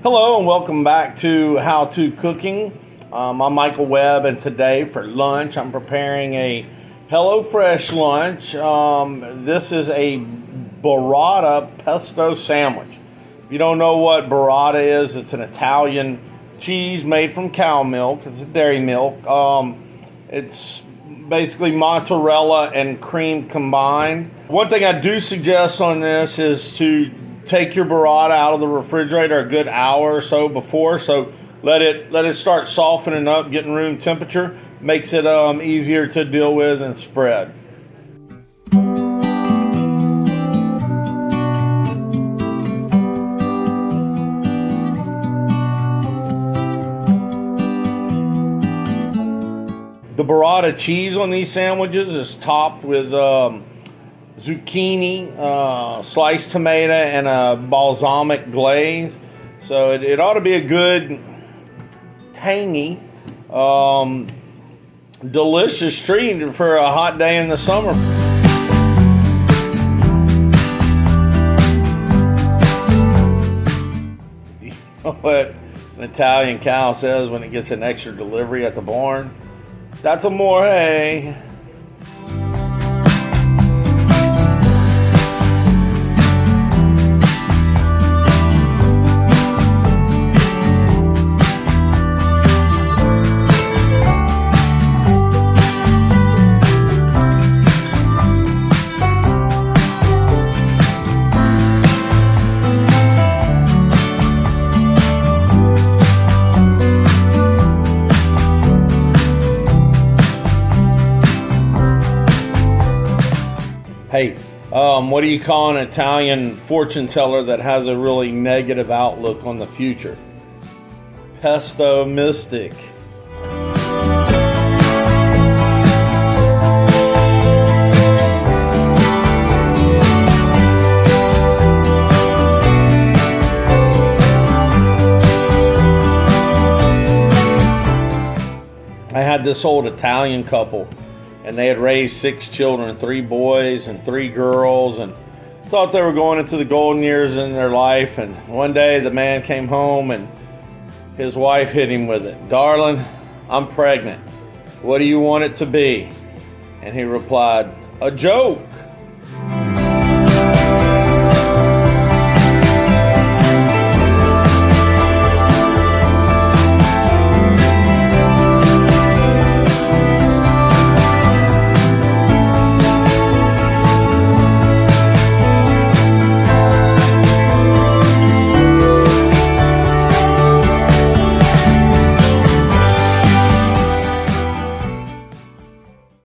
Hello and welcome back to How To Cooking. I'm Michael Webb, and today for lunch I'm preparing a HelloFresh lunch. This is a Burrata Pesto Sandwich. If you don't know what burrata is, it's an Italian cheese made from cow milk. It's a dairy milk. It's basically mozzarella and cream combined. One thing I do suggest on this is to take your burrata out of the refrigerator a good hour or so before, so let it start softening up, getting room temperature. Makes it easier to deal with and spread. The burrata cheese on these sandwiches is topped with zucchini, sliced tomato, and a balsamic glaze. So it ought to be a good, tangy, delicious treat for a hot day in the summer. You know what an Italian cow says when it gets an extra delivery at the barn? That's amore. Hey, what do you call an Italian fortune teller that has a really negative outlook on the future? Pesto mystic. I had this old Italian couple, and they had raised 6 children, 3 boys and 3 girls, and thought they were going into the golden years in their life. And one day the man came home and his wife hit him with it. "Darling, I'm pregnant. What do you want it to be?" And he replied, "A joke."